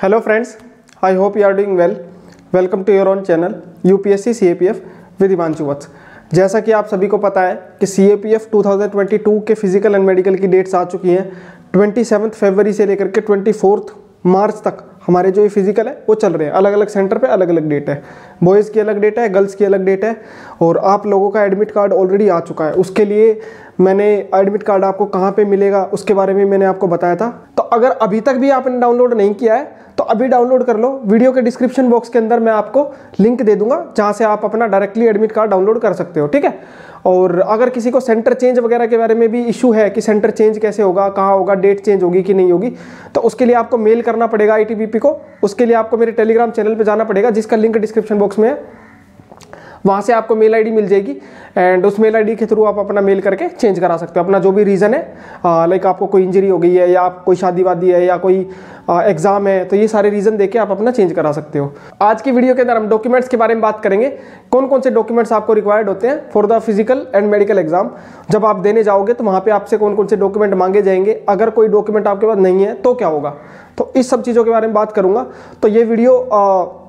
Hello friends, I hope you are doing well. Welcome to your own channel UPSC CAPF with Himanshu Vats। जैसा कि आप सभी को पता है कि CAPF 2022 के फिजिकल एंड मेडिकल की डेट्स आ चुकी हैं। 27 फरवरी से लेकर के 24 मार्च तक हमारे जो ये फिजिकल है वो चल रहे हैं। अलग अलग सेंटर पे अलग अलग डेट है। बॉयज़ की अलग डेट है, गर्ल्स की अलग डेट है। और आप लोगों का एडमिट कार्ड ऑलरेडी आ चुका है। उसके लिए मैंने एडमिट कार्ड आपको कहाँ पे मिलेगा उसके बारे में मैंने आपको बताया था। तो अगर अभी तक भी आपने डाउनलोड नहीं किया है तो अभी डाउनलोड कर लो। वीडियो के डिस्क्रिप्शन बॉक्स के अंदर मैं आपको लिंक दे दूंगा जहाँ से आप अपना डायरेक्टली एडमिट कार्ड डाउनलोड कर सकते हो, ठीक है। और अगर किसी को सेंटर चेंज वगैरह के बारे में भी इशू है कि सेंटर चेंज कैसे होगा, कहाँ होगा, डेट चेंज होगी कि नहीं होगी, तो उसके लिए आपको मेल करना पड़ेगा ITBP को। उसके लिए आपको मेरे टेलीग्राम चैनल पे जाना पड़ेगा जिसका लिंक डिस्क्रिप्शन बॉक्स में है। वहाँ से आपको मेल आईडी मिल जाएगी एंड उस मेल आईडी के थ्रू आप अपना मेल करके चेंज करा सकते हो अपना जो भी रीज़न है। लाइक आपको कोई इंजरी हो गई है या आप कोई शादी वादी है या कोई एग्ज़ाम है, तो ये सारे रीज़न देके आप अपना चेंज करा सकते हो। आज की वीडियो के अंदर हम डॉक्यूमेंट्स के बारे में बात करेंगे। कौन कौन से डॉक्यूमेंट्स आपको रिक्वायर्ड होते हैं for the physical and medical exam. जब आप देने जाओगे तो वहाँ पर आपसे कौन कौन से डॉक्यूमेंट मांगे जाएंगे। अगर कोई डॉक्यूमेंट आपके पास नहीं है तो क्या होगा, तो इस सब चीज़ों के बारे में बात करूँगा। तो ये वीडियो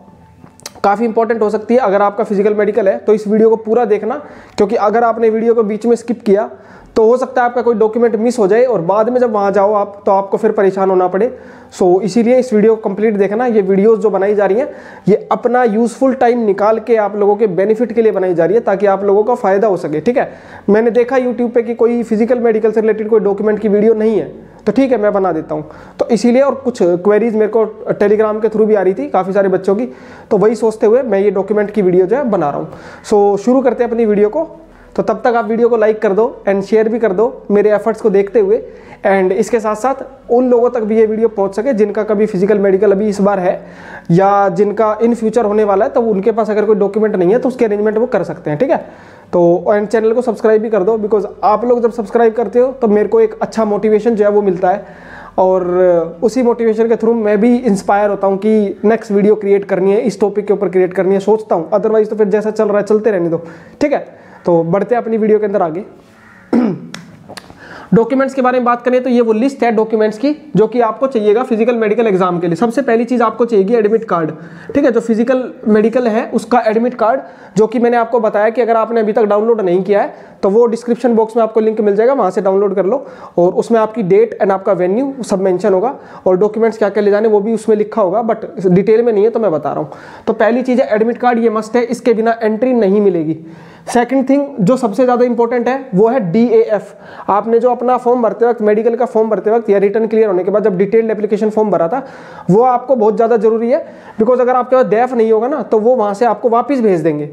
काफ़ी इंपॉर्टेंट हो सकती है अगर आपका फिजिकल मेडिकल है, तो इस वीडियो को पूरा देखना। क्योंकि अगर आपने वीडियो को बीच में स्किप किया तो हो सकता है आपका कोई डॉक्यूमेंट मिस हो जाए और बाद में जब वहाँ जाओ आप तो आपको फिर परेशान होना पड़े। सो इसीलिए इस वीडियो को कंप्लीट देखना। ये वीडियोस जो बनाई जा रही हैं ये अपना यूज़फुल टाइम निकाल के आप लोगों के बेनिफिट के लिए बनाई जा रही है ताकि आप लोगों का फ़ायदा हो सके, ठीक है। मैंने देखा यूट्यूब पे कि कोई फिजिकल मेडिकल से रिलेटेड कोई डॉक्यूमेंट की वीडियो नहीं है, तो ठीक है मैं बना देता हूँ। तो इसीलिए और कुछ क्वेरीज मेरे को टेलीग्राम के थ्रू भी आ रही थी काफ़ी सारे बच्चों की, तो वही सोचते हुए मैं ये डॉक्यूमेंट की वीडियो जो है बना रहा हूँ। सो शुरू करते हैं अपनी वीडियो को। तो तब तक आप वीडियो को लाइक कर दो एंड शेयर भी कर दो मेरे एफर्ट्स को देखते हुए। एंड इसके साथ साथ उन लोगों तक भी ये वीडियो पहुंच सके जिनका कभी फिजिकल मेडिकल अभी इस बार है या जिनका इन फ्यूचर होने वाला है, तो उनके पास अगर कोई डॉक्यूमेंट नहीं है तो उसके अरेंजमेंट वो कर सकते हैं, ठीक है। तो एंड चैनल को सब्सक्राइब भी कर दो, बिकॉज आप लोग जब सब्सक्राइब करते हो तो मेरे को एक अच्छा मोटिवेशन जो है वो मिलता है और उसी मोटिवेशन के थ्रू मैं भी इंस्पायर होता हूँ कि नेक्स्ट वीडियो क्रिएट करनी है, इस टॉपिक के ऊपर क्रिएट करनी है सोचता हूँ। अदरवाइज तो फिर जैसा चल रहा है चलते रहने दो, ठीक है। तो बढ़ते हैं अपनी वीडियो के अंदर आगे। डॉक्यूमेंट्स के बारे में बात करें तो ये वो लिस्ट है डॉक्यूमेंट्स की जो कि आपको चाहिएगा फिजिकल मेडिकल एग्जाम के लिए। सबसे पहली चीज आपको चाहिए एडमिट कार्ड, ठीक है। जो फिजिकल मेडिकल है उसका एडमिट कार्ड, जो कि मैंने आपको बताया कि अगर आपने अभी तक डाउनलोड नहीं किया है तो वो डिस्क्रिप्शन बॉक्स में आपको लिंक मिल जाएगा, वहां से डाउनलोड कर लो। और उसमें आपकी डेट एंड आपका वेन्यू सब मेंशन होगा और डॉक्यूमेंट्स क्या क्या ले जाने वो भी उसमें लिखा होगा, बट डिटेल में नहीं है तो मैं बता रहा हूँ। तो पहली चीज है एडमिट कार्ड, ये मस्ट है, इसके बिना एंट्री नहीं मिलेगी। सेकंड थिंग जो सबसे ज़्यादा इंपॉर्टेंट है वो है DAF। आपने जो अपना फॉर्म भरते वक्त, मेडिकल का फॉर्म भरते वक्त या रिटर्न क्लियर होने के बाद जब डिटेल्ड एप्लीकेशन फॉर्म भरा था, वो आपको बहुत ज़्यादा जरूरी है। बिकॉज अगर आपके पास DAF नहीं होगा ना तो वो वहाँ से आपको वापस भेज देंगे।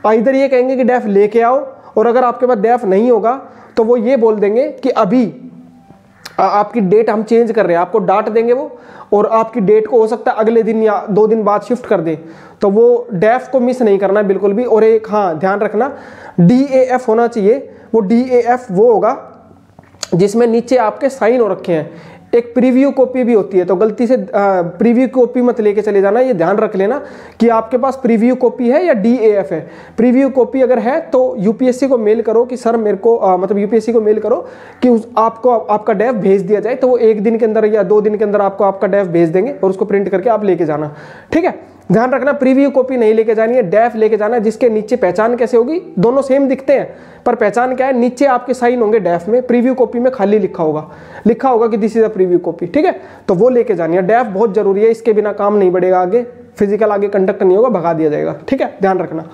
इधर ये कहेंगे कि DAF लेके आओ, और अगर आपके पास DAF नहीं होगा तो वो ये बोल देंगे कि अभी आपकी डेट हम चेंज कर रहे हैं, आपको डांट देंगे वो, और आपकी डेट को हो सकता है अगले दिन या 2 दिन बाद शिफ्ट कर दें। तो वो DAF को मिस नहीं करना बिल्कुल भी। और एक हाँ ध्यान रखना, DAF होना चाहिए। वो DAF वो होगा जिसमें नीचे आपके साइन हो रखे हैं। एक प्रीव्यू कॉपी भी होती है, तो गलती से प्रीव्यू कॉपी मत लेके चले जाना, ये ध्यान रख लेना कि आपके पास प्रीव्यू कॉपी है या DAF है। प्रीव्यू कॉपी अगर है तो UPSC को मेल करो कि सर मेरे को मतलब UPSC को मेल करो कि आपको आपका DAF भेज दिया जाए, तो वो 1 दिन के अंदर या 2 दिन के अंदर आपको आपका DAF भेज देंगे और उसको प्रिंट करके आप लेके जाना, ठीक है। ध्यान रखना प्रीव्यू कॉपी नहीं लेके जानी है, DAF लेके जाना है, जिसके नीचे पहचान कैसे होगी, दोनों सेम दिखते हैं पर पहचान क्या है, नीचे आपके साइन होंगे DAF में, प्रीव्यू कॉपी में खाली लिखा होगा कि this is a preview copy, ठीक है। तो वो लेके जानी है। DAF बहुत जरूरी है, इसके बिना काम नहीं बढ़ेगा, आगे फिजिकल आगे कंडक्ट नहीं होगा, भगा दिया जाएगा, ठीक है, ध्यान रखना।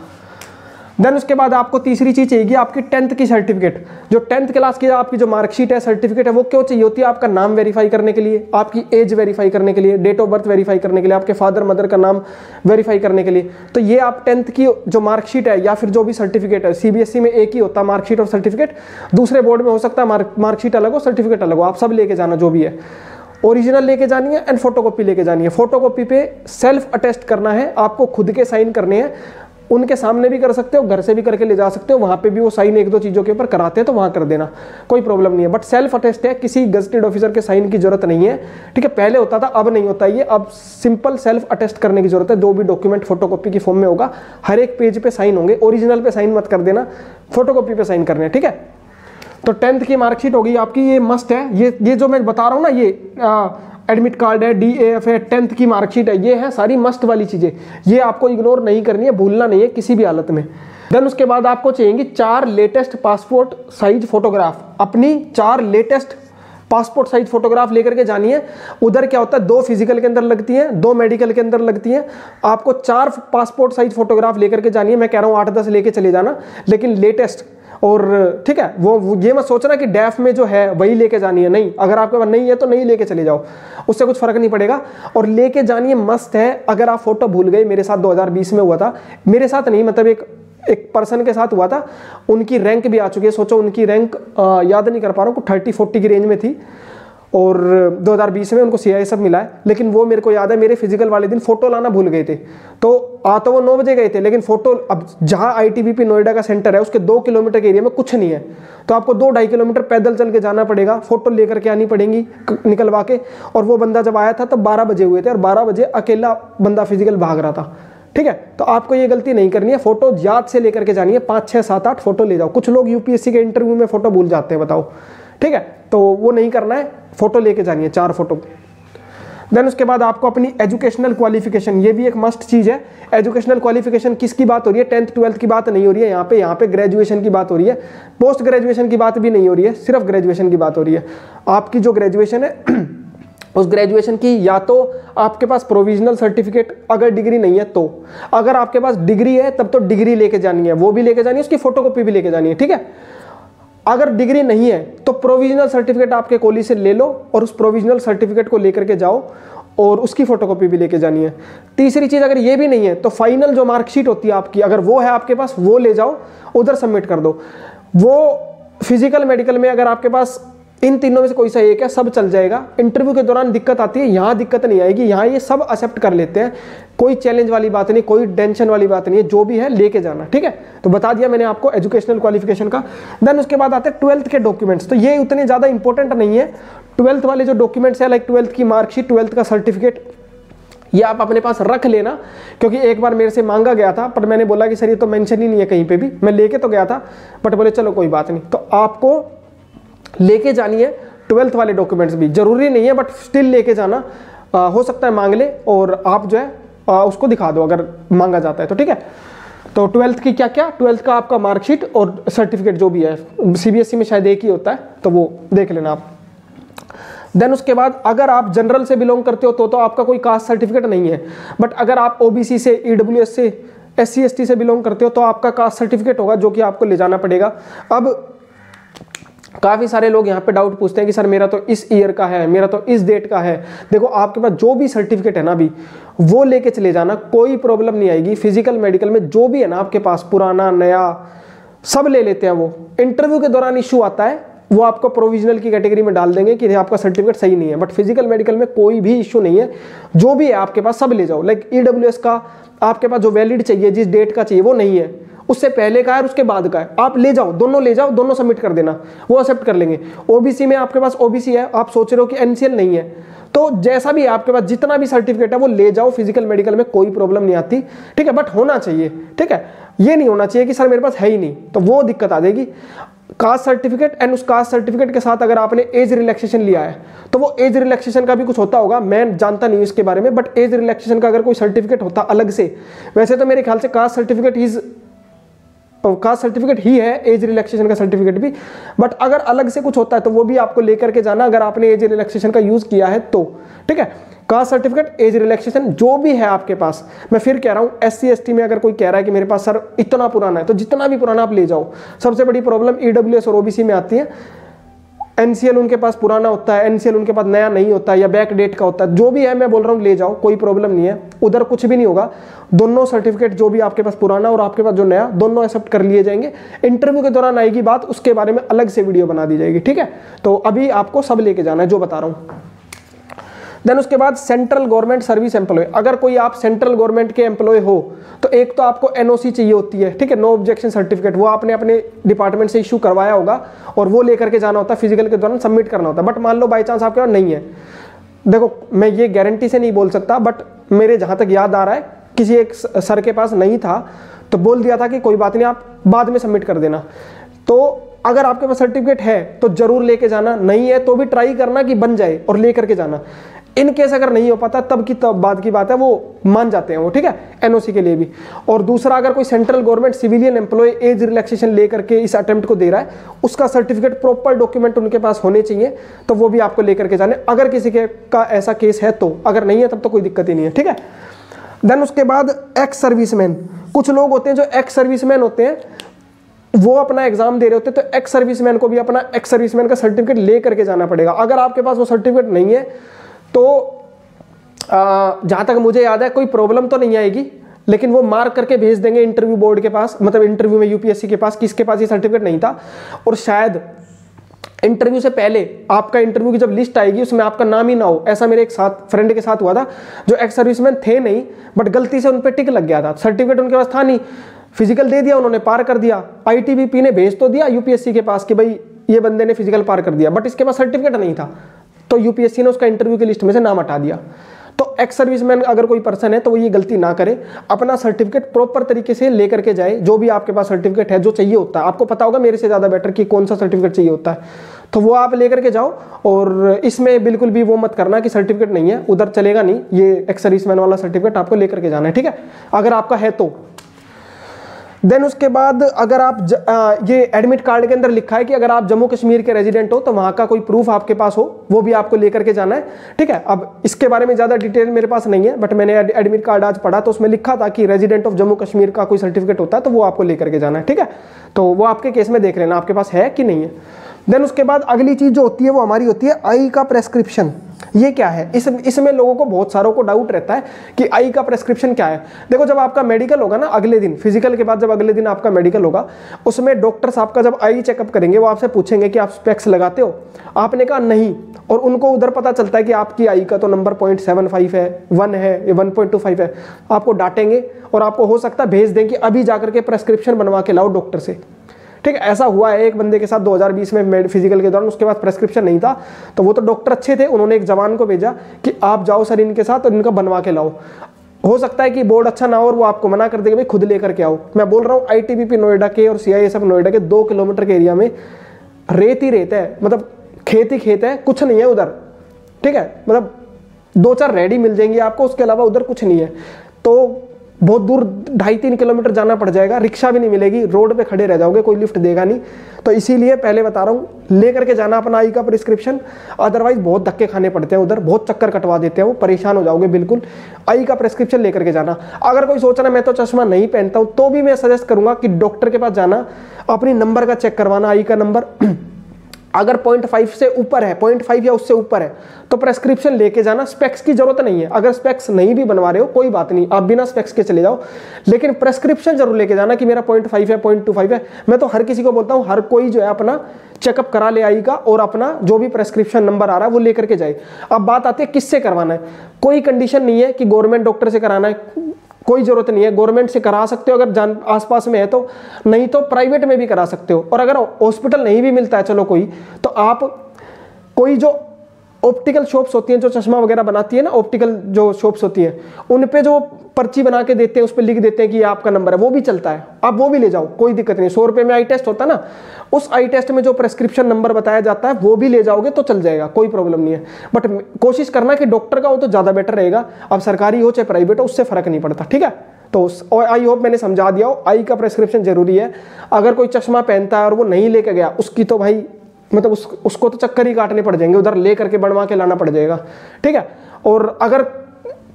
देन उसके बाद आपको तीसरी चीज चाहिए आपकी 10th की सर्टिफिकेट। जो 10th क्लास की आपकी जो मार्कशीट है, सर्टिफिकेट है, वो क्यों चाहिए होती है? आपका नाम वेरीफाई करने के लिए, आपकी एज वेरीफाई करने के लिए, डेट ऑफ बर्थ वेरीफाई करने के लिए, आपके फादर मदर का नाम वेरीफाई करने के लिए। तो ये आप 10th की जो मार्कशीट है या फिर जो भी सर्टिफिकेट है, CBSE में एक ही होता है मार्कशीट और सर्टिफिकेट, दूसरे बोर्ड में हो सकता है मार्कशीट अलग हो सर्टिफिकेट अलग हो, आप सब लेके जाना जो भी है। ओरिजिनल लेके जानी है एंड फोटोकॉपी लेके जानी है। फोटोकॉपी पे सेल्फ अटेस्ट करना है, आपको खुद के साइन करने हैं। उनके सामने भी कर सकते हो, घर से भी करके ले जा सकते हो, वहां पे भी वो साइन 1-2 चीजों के ऊपर कराते हैं तो वहां कर देना, कोई प्रॉब्लम नहीं है। बट सेल्फ अटेस्ट है, किसी गजटेड ऑफिसर के साइन की जरूरत नहीं है, ठीक है। पहले होता था, अब नहीं होता ये, अब सिंपल सेल्फ अटेस्ट करने की जरूरत है। जो भी डॉक्यूमेंट फोटोकॉपी की फॉर्म में होगा, हर एक पेज पे साइन होंगे, ओरिजिनल पे साइन मत कर देना, फोटोकॉपी पे साइन करने, ठीक है। तो 10th की मार्कशीट होगी आपकी, ये मस्ट है। ये जो मैं बता रहा हूँ ना, ये एडमिट कार्ड है, DAF है, 10th की मार्कशीट है, ये है सारी मस्ट वाली चीज़ें, ये आपको इग्नोर नहीं करनी है, भूलना नहीं है किसी भी हालत में। देन उसके बाद आपको चाहिएगी 4 लेटेस्ट पासपोर्ट साइज फोटोग्राफ, अपनी 4 लेटेस्ट पासपोर्ट साइज फोटोग्राफ लेकर के जानी है। उधर क्या होता है, 2 फिजिकल के अंदर लगती हैं, 2 मेडिकल के अंदर लगती हैं, आपको 4 पासपोर्ट साइज फोटोग्राफ लेकर के जानी है। मैं कह रहा हूँ 8-10 लेके चले जाना, लेकिन लेटेस्ट, और ठीक है वो ये मत सोचना कि डैफ में जो है वही लेके जानी है, नहीं, अगर आपके पास नहीं है तो नहीं लेके चले जाओ, उससे कुछ फर्क नहीं पड़ेगा। और लेके जानी है मस्त है। अगर आप फोटो भूल गए, मेरे साथ 2020 में हुआ था, मेरे साथ नहीं मतलब एक पर्सन के साथ हुआ था, उनकी रैंक भी आ चुकी है, सोचो उनकी रैंक याद नहीं कर पा रहा हूँ, 30-40 की रेंज में थी, और 2020 में उनको CI सब मिला है। लेकिन वो मेरे को याद है, मेरे फिजिकल वाले दिन फोटो लाना भूल गए थे, तो तो वो 9 बजे गए थे, लेकिन फोटो, अब जहाँ ITBP नोएडा का सेंटर है उसके 2 किलोमीटर के एरिया में कुछ नहीं है, तो आपको 2-2.5 किलोमीटर पैदल चल के जाना पड़ेगा, फोटो लेकर के आनी पड़ेगी निकलवा के। और वो बंदा जब आया था तब 12 बजे हुए थे, और 12 बजे अकेला बंदा फिजिकल भाग रहा था, ठीक है। तो आपको ये गलती नहीं करनी है, फोटो याद से लेकर के जानी है, 5, 6, 7, 8 फोटो ले जाओ। कुछ लोग UPSC के इंटरव्यू में फोटो भूल जाते हैं, बताओ, ठीक है, तो वो नहीं करना है, फोटो लेके जानी है, 4 फोटो। देन उसके बाद आपको अपनी एजुकेशनल क्वालिफिकेशन, ये भी एक मस्ट चीज है। एजुकेशनल क्वालिफिकेशन किसकी बात हो रही है, 10th 12th की बात नहीं हो रही है यहाँ पे ग्रेजुएशन की बात हो रही है, पोस्ट ग्रेजुएशन की बात भी नहीं हो रही है, सिर्फ ग्रेजुएशन की बात हो रही है। आपकी जो ग्रेजुएशन है उस ग्रेजुएशन की या तो आपके पास प्रोविजनल सर्टिफिकेट, अगर डिग्री नहीं है तो, अगर आपके पास डिग्री है तब तो डिग्री लेके जानी है, वो भी लेके जानी है, उसकी फोटोकॉपी भी लेके जानी है, ठीक है। अगर डिग्री नहीं है तो प्रोविजनल सर्टिफिकेट आपके कॉलेज से ले लो, और उस प्रोविजनल सर्टिफिकेट को लेकर के जाओ, और उसकी फोटोकॉपी भी लेके जानी है। तीसरी चीज, अगर ये भी नहीं है तो फाइनल जो मार्कशीट होती है आपकी, अगर वो है आपके पास, वो ले जाओ, उधर सबमिट कर दो। वो फिजिकल मेडिकल में अगर आपके पास इन तीनों में से कोई सा एक है, सब चल जाएगा। इंटरव्यू के दौरान दिक्कत आती है, यहाँ दिक्कत नहीं आएगी, यहाँ ये सब एक्सेप्ट कर लेते हैं, कोई चैलेंज वाली बात नहीं, कोई टेंशन वाली बात नहीं है, जो भी है लेके जाना, ठीक है। तो बता दिया मैंने आपको एजुकेशनल क्वालिफिकेशन का। देन उसके बाद आते हैं 12th के डॉक्यूमेंट्स, तो ये उतने ज़्यादा इंपॉर्टेंट नहीं है। 12th वाले जो डॉक्यूमेंट्स है, लाइक 12th की मार्कशीट, 12th का सर्टिफिकेट, ये आप अपने पास रख लेना, क्योंकि एक बार मेरे से मांगा गया था, पर मैंने बोला कि सर ये तो मेंशन ही नहीं है कहीं पे भी, मैं लेके तो गया था, बट बोले चलो कोई बात नहीं। तो आपको लेके जानी है 12th वाले डॉक्यूमेंट्स भी, जरूरी नहीं है बट स्टिल लेके जाना, हो सकता है मांग ले, और आप जो है उसको दिखा दो अगर मांगा जाता है तो, ठीक है। तो 12th की क्या क्या, 12th का आपका मार्कशीट और सर्टिफिकेट जो भी है, CBSE में शायद एक ही होता है, तो वो देख लेना आप। देन उसके बाद अगर आप जनरल से बिलोंग करते हो तो आपका कोई कास्ट सर्टिफिकेट नहीं है, बट अगर आप OBC से, EWS से, SC ST से बिलोंग करते हो तो आपका कास्ट सर्टिफिकेट होगा, जो कि आपको ले जाना पड़ेगा। अब काफ़ी सारे लोग यहाँ पे डाउट पूछते हैं कि सर मेरा तो इस ईयर का है, मेरा तो इस डेट का है। देखो आपके पास जो भी सर्टिफिकेट है ना अभी, वो लेके चले जाना, कोई प्रॉब्लम नहीं आएगी। फिजिकल मेडिकल में जो भी है ना आपके पास, पुराना नया सब ले लेते हैं वो। इंटरव्यू के दौरान इशू आता है, वो आपको प्रोविजनल की कैटेगरी में डाल देंगे कि आपका सर्टिफिकेट सही नहीं है, बट फिजिकल मेडिकल में कोई भी इशू नहीं है, जो भी है आपके पास सब ले जाओ। लाइक EWS का आपके पास जो वैलिड चाहिए, जिस डेट का चाहिए वो नहीं है, उससे पहले का है और उसके बाद का है, आप ले जाओ, दोनों ले जाओ, दोनों सबमिट कर देना, वो एक्सेप्ट कर लेंगे। OBC में आपके पास OBC है, आप सोच रहे हो कि NCL नहीं है, तो जैसा भी आपके पास जितना भी सर्टिफिकेट है वो ले जाओ, फिजिकल मेडिकल में कोई प्रॉब्लम नहीं आती, ठीक है। बट होना चाहिए, ठीक है, ये नहीं होना चाहिए कि सर मेरे पास है ही नहीं, तो वो दिक्कत आ जाएगी। कास्ट सर्टिफिकेट, एंड उस कास्ट सर्टिफिकेट के साथ अगर आपने एज रिलैक्सेशन लिया है तो वो एज रिलैक्सेशन का भी कुछ होता होगा, मैं जानता नहीं हूँ इसके बारे में, बट एज रिलैक्सेशन का अगर कोई सर्टिफिकेट होता अलग से, वैसे तो मेरे ख्याल से कास्ट सर्टिफिकेट ही है, एज रिलैक्सेशन का सर्टिफिकेट भी, बट अगर अलग से कुछ होता है तो वो भी आपको लेकर के जाना, अगर आपने एज रिलैक्सेशन का यूज किया है तो, ठीक है। कास्ट सर्टिफिकेट, एज रिलैक्सेशन जो भी है आपके पास। मैं फिर कह रहा हूँ, SC ST में अगर कोई कह रहा है कि मेरे पास सर इतना पुराना है, तो जितना भी पुराना आप ले जाओ। सबसे बड़ी प्रॉब्लम EWS और OBC में आती है, NCL उनके पास पुराना होता है, NCL उनके पास नया नहीं होता है, या बैक डेट का होता है, जो भी है मैं बोल रहा हूँ ले जाओ, कोई प्रॉब्लम नहीं है, उधर कुछ भी नहीं होगा। दोनों सर्टिफिकेट जो भी आपके पास पुराना और आपके पास जो नया, दोनों एक्सेप्ट कर लिए जाएंगे। इंटरव्यू के दौरान आएगी बात, उसके बारे में अलग से वीडियो बना दी जाएगी, ठीक है। तो अभी आपको सब लेके जाना है जो बता रहा हूँ। देन उसके बाद सेंट्रल गवर्नमेंट सर्विस एम्प्लॉय, अगर कोई आप सेंट्रल गवर्नमेंट के एम्प्लॉय हो तो एक तो आपको NOC चाहिए होती है, ठीक है, नो ऑब्जेक्शन सर्टिफिकेट, वो आपने अपने डिपार्टमेंट से इशू करवाया होगा और वो लेकर के जाना होता है, फिजिकल के दौरान सबमिट करना होता है। बट मान लो बाई चांस आपके पास नहीं है, देखो मैं ये गारंटी से नहीं बोल सकता, बट मेरे जहाँ तक याद आ रहा है किसी एक सर के पास नहीं था, तो बोल दिया था कि कोई बात नहीं आप बाद में सबमिट कर देना। तो अगर आपके पास सर्टिफिकेट है तो जरूर लेके जाना, नहीं है तो भी ट्राई करना कि बन जाए और लेकर के जाना। इन केस अगर नहीं हो पाता तब की तब बात की बात है, वो मान जाते हैं वो, ठीक है, एनओसी के लिए भी। और दूसरा, अगर कोई central government civilian employ age relaxation लेकर के इस अटेम्प्ट को दे रहा है, उसका सर्टिफिकेट, प्रॉपर डॉक्यूमेंट उनके पास होने चाहिए, तो वो भी आपको लेकर के जाने, अगर किसी के का ऐसा केस है तो। अगर नहीं है तब तो कोई दिक्कत ही नहीं है, ठीक है। देन उसके बाद एक्स सर्विसमैन, कुछ लोग होते हैं जो एक्स सर्विसमैन होते हैं, वो अपना एग्जाम दे रहे होते हैं, तो एक्स सर्विसमैन को भी अपना एक्स सर्विसमैन का सर्टिफिकेट ले करके जाना पड़ेगा। अगर आपके पास वो सर्टिफिकेट नहीं है तो जहां तक मुझे याद है कोई प्रॉब्लम तो नहीं आएगी, लेकिन वो मार्क करके भेज देंगे इंटरव्यू बोर्ड के पास, मतलब इंटरव्यू में यूपीएससी के पास, किसके पास ये सर्टिफिकेट नहीं था। और शायद इंटरव्यू से पहले आपका इंटरव्यू की जब लिस्ट आएगी उसमें आपका नाम ही ना हो। ऐसा मेरे एक साथ फ्रेंड के साथ हुआ था, जो एक्स सर्विसमैन थे नहीं, बट गलती से उन पर टिक लग गया था, सर्टिफिकेट उनके पास था नहीं, फिजिकल दे दिया उन्होंने, पार कर दिया। आईटीबीपी ने भेज तो दिया यूपीएससी के पास कि भाई ये बंदे ने फिजिकल पार कर दिया, बट इसके पास सर्टिफिकेट नहीं था, तो यूपीएससी ने उसका इंटरव्यू की लिस्ट में से नाम हटा दिया। तो एक्स सर्विसमैन अगर कोई पर्सन है तो वो ये गलती ना करे, अपना सर्टिफिकेट प्रॉपर तरीके से लेकर के जाए, जो भी आपके पास सर्टिफिकेट है, जो चाहिए होता है, आपको पता होगा मेरे से ज़्यादा बेटर कि कौन सा सर्टिफिकेट चाहिए होता है, तो वो आप लेकर के जाओ। और इसमें बिल्कुल भी वो मत करना कि सर्टिफिकेट नहीं है, उधर चलेगा नहीं, ये एक्स सर्विसमैन वाला सर्टिफिकेट आपको लेकर के जाना है, ठीक है, अगर आपका है तो। देन उसके बाद अगर आप ये एडमिट कार्ड के अंदर लिखा है कि अगर आप जम्मू कश्मीर के रेजिडेंट हो तो वहां का कोई प्रूफ आपके पास हो, वो भी आपको लेकर के जाना है, ठीक है। अब इसके बारे में ज्यादा डिटेल मेरे पास नहीं है, बट मैंने एडमिट कार्ड आज पढ़ा तो उसमें लिखा था कि रेजिडेंट ऑफ जम्मू कश्मीर का कोई सर्टिफिकेट होता है तो वो आपको लेकर के जाना है, ठीक है। तो वो आपके केस में देख लेना आपके पास है कि नहीं है। देन उसके बाद अगली चीज जो होती है वो हमारी होती है आई का प्रेस्क्रिप्शन। ये क्या है, इसमें लोगों को, बहुत सारों को डाउट रहता है कि आई का प्रेस्क्रिप्शन क्या है। देखो, जब आपका मेडिकल होगा ना, अगले दिन फिजिकल के बाद जब अगले दिन आपका मेडिकल होगा, उसमें डॉक्टर्स आपका जब आई चेकअप करेंगे, वो आपसे पूछेंगे कि आप स्पेक्स लगाते हो, आपने कहा नहीं, और उनको उधर पता चलता है कि आपकी आई का तो नंबर 0.75 है, 1 है, ये 1.25 है, आपको डांटेंगे और आपको हो सकता है भेज दें कि अभी जाकर के प्रेस्क्रिप्शन बनवा के लाओ डॉक्टर से, ठीक है। ऐसा हुआ है एक बंदे के साथ 2020 में फिजिकल के दौरान, उसके पास प्रेस्क्रिप्शन नहीं था, तो वो तो डॉक्टर अच्छे थे, उन्होंने एक जवान को भेजा कि आप जाओ सर इनके साथ और इनका बनवा के लाओ। हो सकता है कि बोर्ड अच्छा ना हो और वो आपको मना कर देगा भाई खुद लेकर के आओ। मैं बोल रहा हूँ आईटीबीपी नोएडा के और सीआईएसएफ नोएडा के 2 किलोमीटर के एरिया में रेत ही रेत है, मतलब खेत ही खेत है, कुछ नहीं है उधर, ठीक है, मतलब 2-4 रेडी मिल जाएंगी आपको, उसके अलावा उधर कुछ नहीं है। तो बहुत दूर 2.5-3 किलोमीटर जाना पड़ जाएगा, रिक्शा भी नहीं मिलेगी, रोड पे खड़े रह जाओगे, कोई लिफ्ट देगा नहीं। तो इसीलिए पहले बता रहा हूँ, लेकर के जाना अपना आई का प्रिस्क्रिप्शन, अदरवाइज बहुत धक्के खाने पड़ते हैं उधर, बहुत चक्कर कटवा देते हैं वो, परेशान हो जाओगे बिल्कुल। आई का प्रिस्क्रिप्शन लेकर के जाना। अगर कोई सोच रहा है मैं तो चश्मा नहीं पहनता हूँ, तो भी मैं सजेस्ट करूंगा कि डॉक्टर के पास जाना, अपनी नंबर का चेक करवाना, आई का नंबर अगर 0.5 से ऊपर है, 0.5 या उससे ऊपर है, तो प्रेस्क्रिप्शन लेके जाना। स्पेक्स की जरूरत नहीं है, अगर स्पेक्स नहीं भी बनवा रहे हो कोई बात नहीं, आप बिना स्पेक्स के चले जाओ, लेकिन प्रेस्क्रिप्शन जरूर लेके जाना कि मेरा 0.5 है, 0.25 है। मैं तो हर किसी को बोलता हूँ, हर कोई जो है अपना चेकअप करा ले आई का, और अपना जो भी प्रेस्क्रिप्शन नंबर आ रहा है वो लेकर के जाए। अब बात आती है किससे करवाना है। कोई कंडीशन नहीं है कि गवर्नमेंट डॉक्टर से कराना है, कोई जरूरत नहीं है, गवर्नमेंट से करा सकते हो अगर जान आसपास में है तो, नहीं तो प्राइवेट में भी करा सकते हो। और अगर हॉस्पिटल नहीं भी मिलता है चलो कोई, तो आप कोई जो ऑप्टिकल शॉप्स होती हैं जो चश्मा वगैरह बनाती है ना, ऑप्टिकल जो शॉप्स होती हैं, उन पे जो पर्ची बना के देते हैं, उस पर लिख देते हैं कि ये आपका नंबर है, वो भी चलता है, आप वो भी ले जाओ, कोई दिक्कत नहीं। 100 रुपये में आई टेस्ट होता है ना, उस आई टेस्ट में जो प्रेस्क्रिप्शन नंबर बताया जाता है वो भी ले जाओगे तो चल जाएगा, कोई प्रॉब्लम नहीं है। बट कोशिश करना कि डॉक्टर का हो तो ज़्यादा बेटर रहेगा। अब सरकारी हो चाहे प्राइवेट हो, उससे फर्क नहीं पड़ता, ठीक है। तो आई होप मैंने समझा दिया हो, आई का प्रेस्क्रिप्शन जरूरी है। अगर कोई चश्मा पहनता है और वो नहीं लेके गया, उसकी तो भाई मतलब उसको तो चक्कर ही काटने पड़ जाएंगे, उधर ले करके बनवा के लाना पड़ जाएगा, ठीक है। और अगर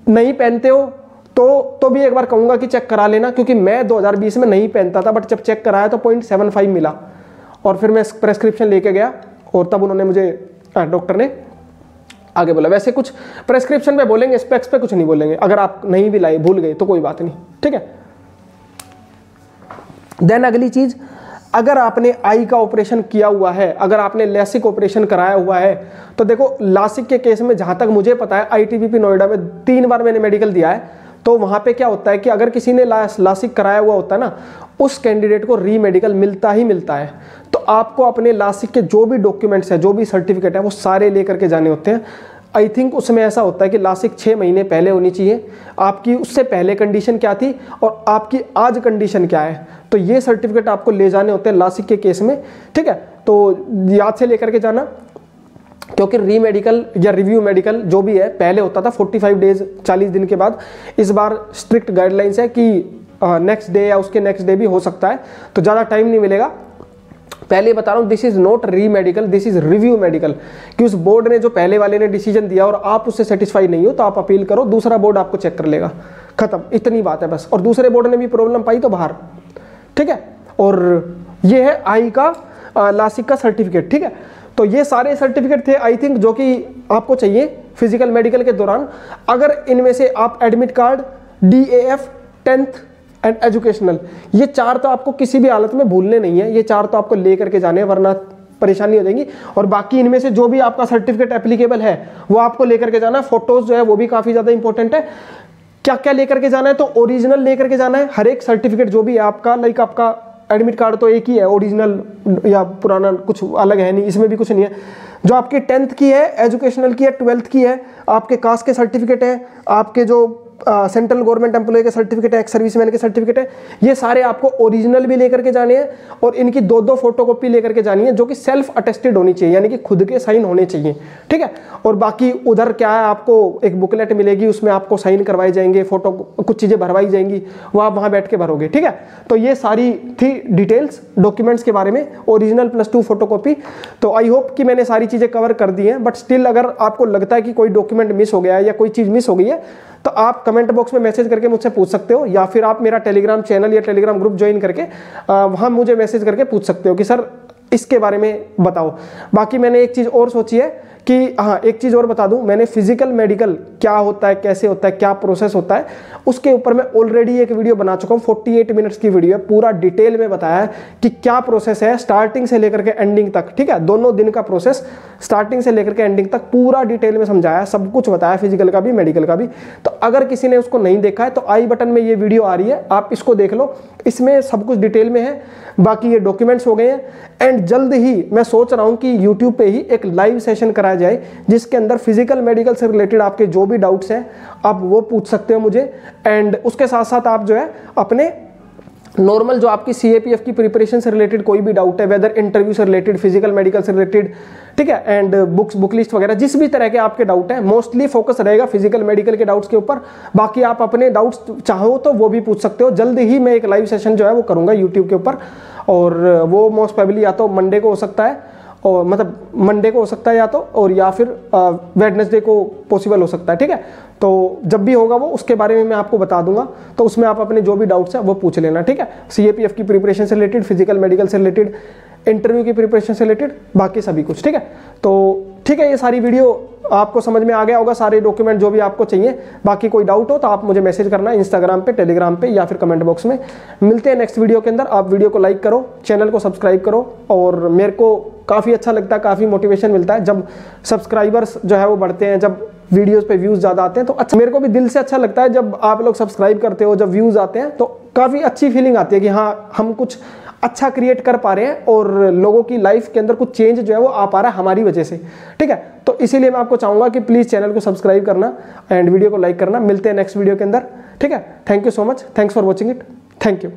नहीं पहनते हो तो भी एक बार कहूँगा कि चेक करा लेना, क्योंकि मैं 2020 में नहीं पहनता था, बट जब चेक कराया तो 0.75 मिला, और फिर मैं प्रेस्क्रिप्शन लेके गया और तब उन्होंने मुझे, डॉक्टर ने आगे बोला। वैसे कुछ प्रेस्क्रिप्शन पे बोलेंगे, स्पेक्स पे कुछ नहीं बोलेंगे, अगर आप नहीं भी लाए, भूल गए तो कोई बात नहीं, ठीक है। देन अगली चीज, अगर आपने आई का ऑपरेशन किया हुआ है, अगर आपने लेसिक ऑपरेशन कराया हुआ है, तो देखो लासिक के केस में जहां तक मुझे पता है, आईटीबीपी नोएडा में 3 बार मैंने मेडिकल दिया है, तो वहां पे क्या होता है कि अगर किसी ने लासिक कराया हुआ होता है ना, उस कैंडिडेट को री मेडिकल मिलता ही मिलता है। तो आपको अपने लासिक के जो भी डॉक्यूमेंट्स है, जो भी सर्टिफिकेट है, वो सारे लेकर के जाने होते हैं। आई थिंक उसमें ऐसा होता है कि लासिक 6 महीने पहले होनी चाहिए, आपकी उससे पहले कंडीशन क्या थी और आपकी आज कंडीशन क्या है, तो ये सर्टिफिकेट आपको ले जाने होते हैं लासिक के केस में, ठीक है। तो याद से लेकर के जाना। क्योंकि री मेडिकल या रिव्यू मेडिकल जो भी है पहले होता था 45 डेज 40 दिन के बाद, इस बार स्ट्रिक्ट गाइडलाइंस है कि नेक्स्ट डे या उसके नेक्स्ट डे भी हो सकता है, तो ज़्यादा टाइम नहीं मिलेगा। पहले बता रहा हूँ दिस इज नॉट री medical, this is review medical, कि उस बोर्ड ने जो पहले वाले ने डिसीजन दिया और आप उससे सेटिस्फाई नहीं हो तो आप अपील करो, दूसरा बोर्ड आपको चेक कर लेगा, खत्म, इतनी बात है बस। और दूसरे बोर्ड ने भी प्रॉब्लम पाई तो बाहर, ठीक है। और ये है आई का लासिक का सर्टिफिकेट, ठीक है। तो ये सारे सर्टिफिकेट थे आई थिंक जो कि आपको चाहिए फिजिकल मेडिकल के दौरान। अगर इनमें से आप admit card, DAF, 10th and educational, ये 4 तो आपको किसी भी हालत में भूलने नहीं है, ये 4 तो आपको ले करके जाने हैं वरना परेशानी हो जाएगी। और बाकी इनमें से जो भी आपका सर्टिफिकेट एप्लीकेबल है वो आपको लेकर के जाना है। फोटोज जो है वो भी काफ़ी ज़्यादा इंपॉर्टेंट है। क्या क्या लेकर के जाना है, तो ओरिजिनल लेकर के जाना है हर एक सर्टिफिकेट जो भी है आपका, लाइक आपका एडमिट कार्ड तो एक ही है, ओरिजिनल या पुराना कुछ अलग है नहीं, इसमें भी कुछ नहीं है। जो आपकी 10th की है, एजुकेशनल की है, 12th की है, आपके कास्ट के सर्टिफिकेट है, आपके जो सेंट्रल गवर्नमेंट एम्प्लॉय के सर्टिफिकेट है, एक्स सर्विसमैन के सर्टिफिकेट है, ये सारे आपको ओरिजिनल भी लेकर के जाने हैं और इनकी 2-2 फोटोकॉपी लेकर के जानी है जो कि सेल्फ अटेस्टेड होनी चाहिए, यानी कि खुद के साइन होने चाहिए, ठीक है। और बाकी उधर क्या है, आपको एक बुकलेट मिलेगी, उसमें आपको साइन करवाए जाएंगे, फोटो कुछ चीज़ें भरवाई जाएंगी, वो आप वहाँ बैठ के भरोगे, ठीक है। तो ये सारी थी डिटेल्स डॉक्यूमेंट्स के बारे में, ओरिजिनल +2 फोटोकॉपी। तो आई होप कि मैंने सारी चीज़ें कवर कर दी हैं, बट स्टिल अगर आपको लगता है कि कोई डॉक्यूमेंट मिस हो गया है या कोई चीज़ मिस हो गई है तो आप कमेंट बॉक्स में मैसेज करके मुझसे पूछ सकते हो, या फिर आप मेरा टेलीग्राम चैनल या टेलीग्राम ग्रुप ज्वाइन करके वहाँ मुझे मैसेज करके पूछ सकते हो कि सर इसके बारे में बताओ। बाकी मैंने एक चीज़ और सोची है कि हाँ, एक चीज़ और बता दूं, मैंने फिजिकल मेडिकल क्या होता है, कैसे होता है, क्या प्रोसेस होता है, उसके ऊपर मैं ऑलरेडी एक वीडियो बना चुका हूँ। 48 मिनट्स की वीडियो है, पूरा डिटेल में बताया है कि क्या प्रोसेस है स्टार्टिंग से लेकर के एंडिंग तक, ठीक है। दोनों दिन का प्रोसेस स्टार्टिंग से लेकर के एंडिंग तक पूरा डिटेल में समझाया, सब कुछ बताया, फिजिकल का भी मेडिकल का भी। तो अगर किसी ने उसको नहीं देखा है तो आई बटन में ये वीडियो आ रही है, आप इसको देख लो, इसमें सब कुछ डिटेल में है। बाकी ये डॉक्यूमेंट्स हो गए हैं। एंड जल्द ही मैं सोच रहा हूँ कि यूट्यूब पे ही एक लाइव सेशन कराया जाए जिसके अंदर फिजिकल मेडिकल से रिलेटेड आपके जो भी डाउट्स हैं आप वो पूछ सकते हो मुझे। एंड उसके साथ साथ आप जो है अपने नॉर्मल जो आपकी CAPF की प्रिपरेशन से रिलेटेड कोई भी डाउट है, वेदर इंटरव्यू से रिलेटेड, फिजिकल मेडिकल से रिलेटेड, ठीक है, एंड बुक लिस्ट वगैरह, जिस भी तरह के आपके डाउट हैं, मोस्टली फोकस रहेगा फिजिकल मेडिकल के डाउट्स के ऊपर। बाकी आप अपने डाउट्स चाहो तो वो भी पूछ सकते हो। जल्द ही मैं एक लाइव सेशन जो है वो करूँगा यूट्यूब के ऊपर, और वो मोस्ट प्रोबेबली या तो मंडे को हो सकता है, और मतलब मंडे को हो सकता है या तो, और या फिर वेडनेसडे को पॉसिबल हो सकता है, ठीक है। तो जब भी होगा वो उसके बारे में मैं आपको बता दूंगा, तो उसमें आप अपने जो भी डाउट्स हैं वो पूछ लेना, ठीक है। CAPF की प्रिपरेशन से रिलेटेड, फिजिकल मेडिकल से रिलेटेड, इंटरव्यू की प्रिपरेशन से रिलेटेड, बाकी सभी कुछ, ठीक है। तो ठीक है, ये सारी वीडियो आपको समझ में आ गया होगा, सारे डॉक्यूमेंट जो भी आपको चाहिए। बाकी कोई डाउट हो तो आप मुझे मैसेज करना इंस्टाग्राम पे, टेलीग्राम पे, या फिर कमेंट बॉक्स में। मिलते हैं नेक्स्ट वीडियो के अंदर। आप वीडियो को लाइक करो, चैनल को सब्सक्राइब करो, और मेरे को काफ़ी अच्छा लगता है, काफ़ी मोटिवेशन मिलता है जब सब्सक्राइबर्स जो है वो बढ़ते हैं, जब वीडियोस पे व्यूज़ ज़्यादा आते हैं तो अच्छा, मेरे को भी दिल से अच्छा लगता है जब आप लोग सब्सक्राइब करते हो, जब व्यूज़ आते हैं तो काफ़ी अच्छी फीलिंग आती है कि हाँ, हम कुछ अच्छा क्रिएट कर पा रहे हैं और लोगों की लाइफ के अंदर कुछ चेंज जो है वो आ पा रहा है हमारी वजह से, ठीक है। तो इसीलिए मैं आपको चाहूँगा कि प्लीज़ चैनल को सब्सक्राइब करना एंड वीडियो को लाइक करना। मिलते हैं नेक्स्ट वीडियो के अंदर, ठीक है। Thank you so much, thanks for watching it, thank you.